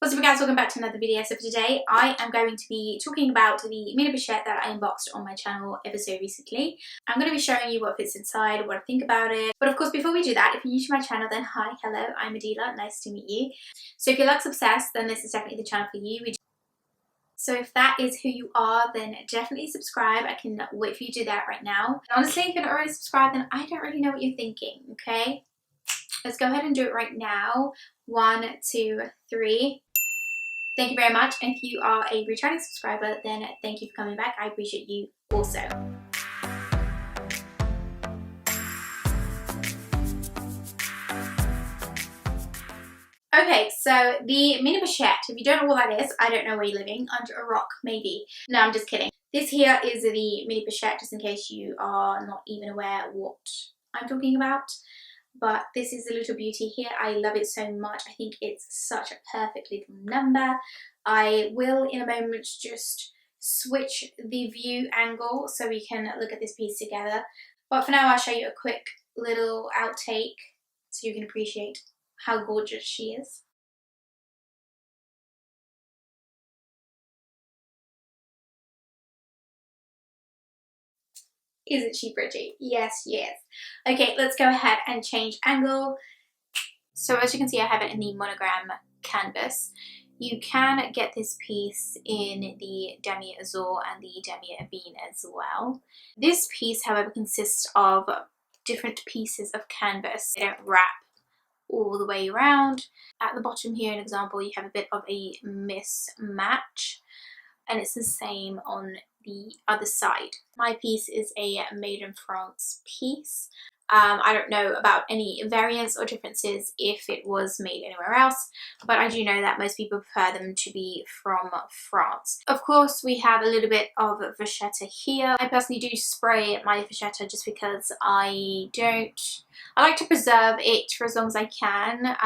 What's up guys, welcome back to another video. So for today I am going to be talking about the mini Pochette that I unboxed on my channel ever so recently. I'm going to be showing you what fits inside, what I think about it. But of course before we do that, if you're new to my channel then hi, hello, I'm Adila, nice to meet you. So if you're Luxe obsessed then this is definitely the channel for you. So if that is who you are then definitely subscribe. I can wait for you to do that right now. Honestly, if you're not already subscribed then I don't really know what you're thinking, okay? Let's go ahead and do it right now. 1, 2, 3. Thank you very much, and if you are a returning subscriber then thank you for coming back. I appreciate you also. Okay, so the mini Pochette, if you don't know what that is, I don't know where you're living, under a rock maybe. No, I'm just kidding. This here is the mini Pochette, just in case you are not even aware what I'm talking about. But this is the little beauty here. I love it so much. I think it's such a perfect little number. I will in a moment just switch the view angle so we can look at this piece together. But for now I'll show you a quick little outtake so you can appreciate how gorgeous she is. Isn't she pretty? Yes, yes. Okay, let's go ahead and change angle. So as you can see, I have it in the Monogram canvas. You can get this piece in the Demi Azur and the Demi Ebene as well. This piece, however, consists of different pieces of canvas. They don't wrap all the way around. At the bottom here, an example, you have a bit of a mismatch. And it's the same on the other side. My piece is a made in France piece. I don't know about any variants or differences if it was made anywhere else, but I do know that most people prefer them to be from France. Of course, we have a little bit of vachetta here. I personally do spray my vachetta just because I like to preserve it for as long as I can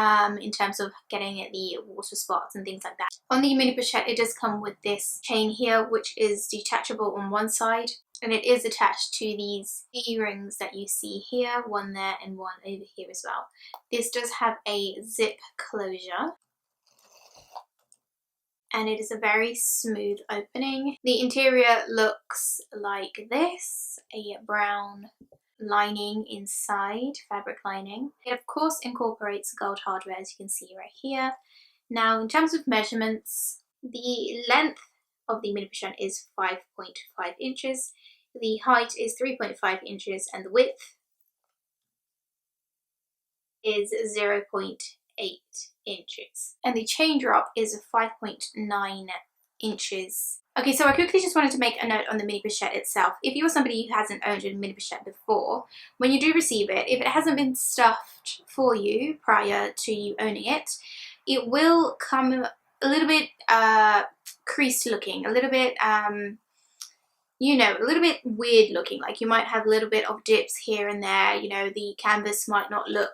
in terms of getting the water spots and things like that. On the mini Pochette, it does come with this chain here, which is detachable on one side. And it is attached to these earrings that you see here, one there and one over here as well. This does have a zip closure. And it is a very smooth opening. The interior looks like this, a brown lining inside, fabric lining. It of course incorporates gold hardware, as you can see right here. Now in terms of measurements, the length of the mini Pochette is 5.5 inches. The height is 3.5 inches and the width is 0.8 inches. And the chain drop is 5.9 inches. Okay, so I quickly just wanted to make a note on the mini Pochette itself. If you're somebody who hasn't owned a mini Pochette before, when you do receive it, if it hasn't been stuffed for you prior to you owning it, it will come a little bit creased looking, a little bit you know, a little bit weird looking. Like you might have a little bit of dips here and there, you know, the canvas might not look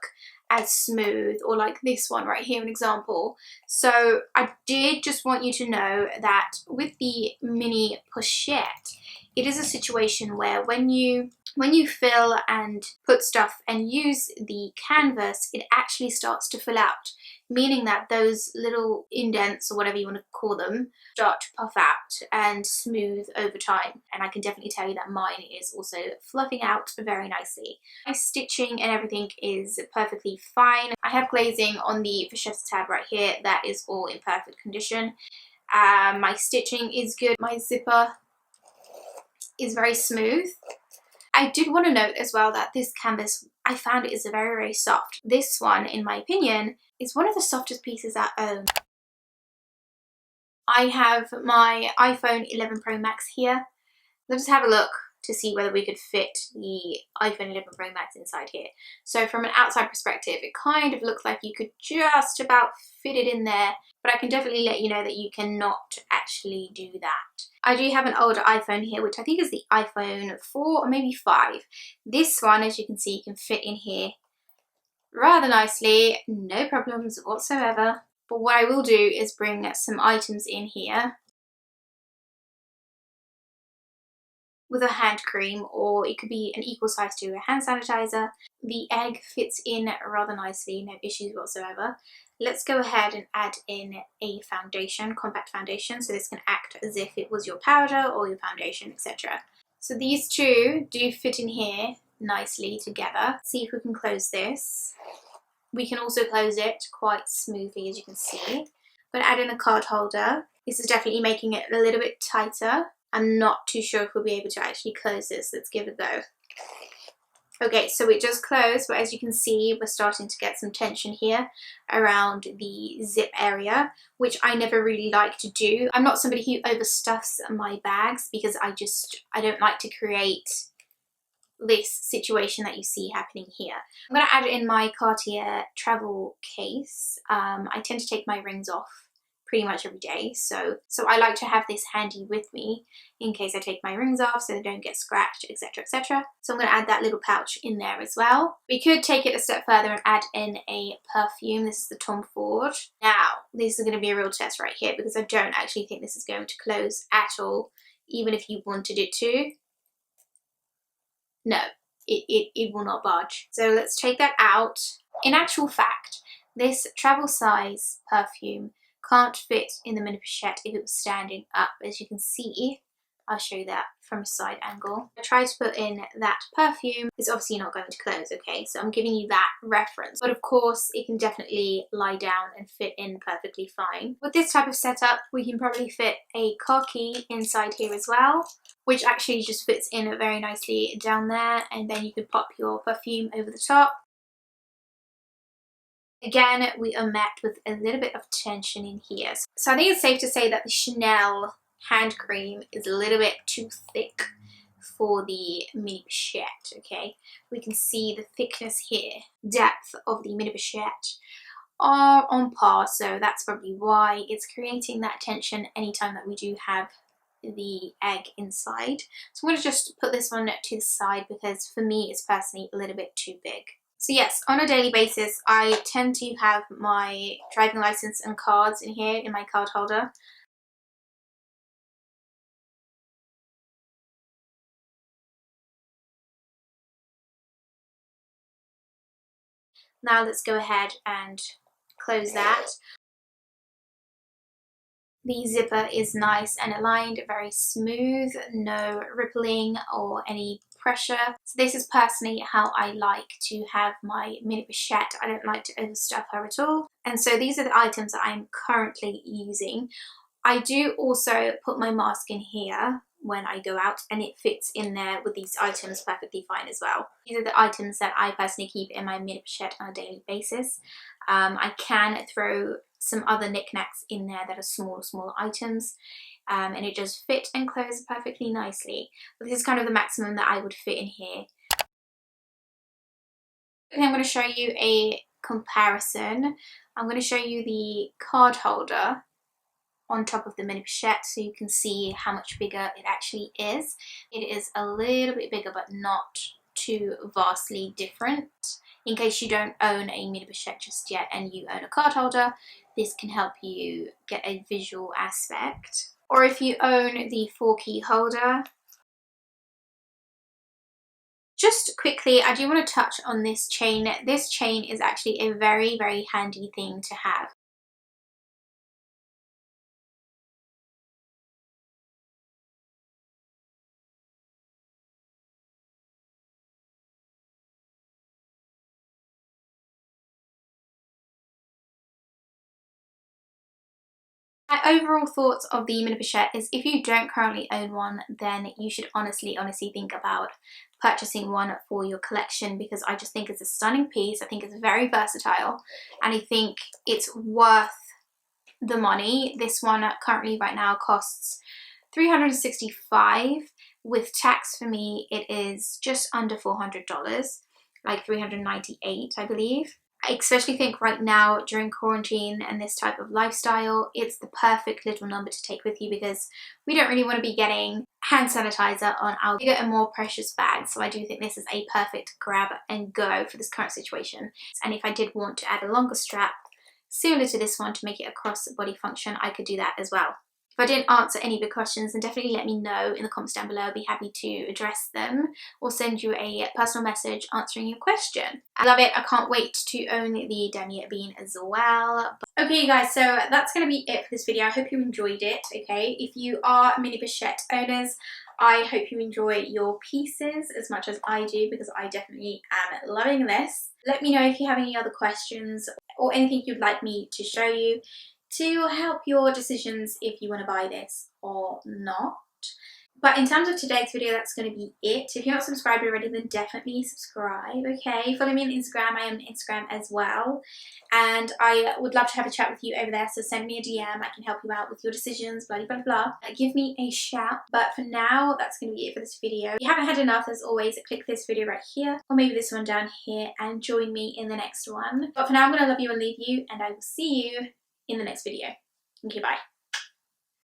as smooth, or like this one right here, an example. So I did just want you to know that with the mini Pochette, it is a situation where when you fill and put stuff and use the canvas, it actually starts to fill out, meaning that those little indents, or whatever you want to call them, start to puff out and smooth over time. And I can definitely tell you that mine is also fluffing out very nicely. My stitching and everything is perfectly fine. I have glazing on the Pochette tab right here that is all in perfect condition. My stitching is good. My zipper is very smooth. I did want to note as well that this canvas, I found it is very, very soft. This one, in my opinion, is one of the softest pieces I own. I have my iPhone 11 Pro Max here. Let's have a look to see whether we could fit the iPhone 11 Pro Max inside here. So from an outside perspective, it kind of looks like you could just about fit it in there, but I can definitely let you know that you cannot actually do that. I do have an older iPhone here, which I think is the iPhone 4 or maybe 5. This one, as you can see, can fit in here rather nicely, no problems whatsoever. But what I will do is bring some items in here with a hand cream, or it could be an equal size to a hand sanitizer. The egg fits in rather nicely, no issues whatsoever. let's go ahead and add in a foundation, compact foundation, so this can act as if it was your powder or your foundation, etc. So these two do fit in here nicely together. Let's see if we can close this. We can also close it quite smoothly, as you can see. I'm going to add in a card holder. This is definitely making it a little bit tighter. I'm not too sure if we'll be able to actually close this. Let's give it a go. Okay, so it does close, but as you can see, we're starting to get some tension here around the zip area, which I never really like to do. I'm not somebody who overstuffs my bags because I don't like to create this situation that you see happening here. I'm going to add in my Cartier travel case. I tend to take my rings off pretty much every day, so I like to have this handy with me in case I take my rings off so they don't get scratched, etc, etc. So I'm going to add that little pouch in there as well. We could take it a step further and add in a perfume. This is the Tom Ford. Now this is going to be a real test right here because I don't actually think this is going to close at all, even if you wanted it to. No, it will not budge. So let's take that out. In actual fact, this travel size perfume can't fit in the mini pochette if it was standing up. As you can see, I'll show you that from a side angle. I tried to put in that perfume. It's obviously not going to close, okay? So I'm giving you that reference. But of course, it can definitely lie down and fit in perfectly fine. With this type of setup, we can probably fit a car key inside here as well, which actually just fits in very nicely down there. And then you could pop your perfume over the top. Again, we are met with a little bit of tension in here. So I think it's safe to say that the Chanel hand cream is a little bit too thick for the mini pochette, okay? We can see the thickness here, depth of the mini pochette are on par, so that's probably why it's creating that tension anytime that we do have the egg inside. So I'm going to just put this one to the side because for me it's personally a little bit too big. So yes, on a daily basis, I tend to have my driving license and cards in here in my card holder. Now let's go ahead and close that. The zipper is nice and aligned, very smooth, no rippling or any pressure. So this is personally how I like to have my mini pochette. I don't like to overstuff her at all. And so these are the items that I'm currently using. I do also put my mask in here when I go out and it fits in there with these items perfectly fine as well. These are the items that I personally keep in my mini pochette on a daily basis. I can throw some other knickknacks in there that are smaller items, and it does fit and close perfectly nicely. But this is kind of the maximum that I would fit in here. Okay, I'm going to show you a comparison. I'm going to show you the card holder on top of the mini pochette so you can see how much bigger it actually is. It is a little bit bigger but not too vastly different. In case you don't own a mini pochette just yet and you own a card holder, this can help you get a visual aspect. Or if you own the 4-key holder. Just quickly, I do want to touch on this chain. This chain is actually a very, very handy thing to have. My overall thoughts of the mini pochette is if you don't currently own one, then you should honestly think about purchasing one for your collection, because I just think it's a stunning piece. I think it's very versatile and I think it's worth the money. This one currently right now costs $365. With tax for me it is just under $400, like $398 I believe. I especially think right now during quarantine and this type of lifestyle, it's the perfect little number to take with you because we don't really want to be getting hand sanitizer on our bigger and more precious bags. So I do think this is a perfect grab and go for this current situation. And if I did want to add a longer strap similar to this one to make it a cross body function, I could do that as well. If I didn't answer any of the questions, then definitely let me know in the comments down below. I'll be happy to address them or send you a personal message answering your question. I love it. I can't wait to own the damier bean as well. Okay, you guys, so that's going to be it for this video. I hope you enjoyed it, okay? If you are mini Pochette owners, I hope you enjoy your pieces as much as I do, because I definitely am loving this. Let me know if you have any other questions or anything you'd like me to show you to help your decisions if you want to buy this or not. But in terms of today's video, that's going to be it. If you're not subscribed already, then definitely subscribe, okay? Follow me on Instagram. I am on Instagram as well. And I would love to have a chat with you over there, so send me a DM. I can help you out with your decisions, blah, blah, blah. Give me a shout. But for now, that's going to be it for this video. If you haven't had enough, as always, click this video right here, or maybe this one down here, and join me in the next one. But for now, I'm going to love you and leave you, and I will see you in the next video. Okay, bye.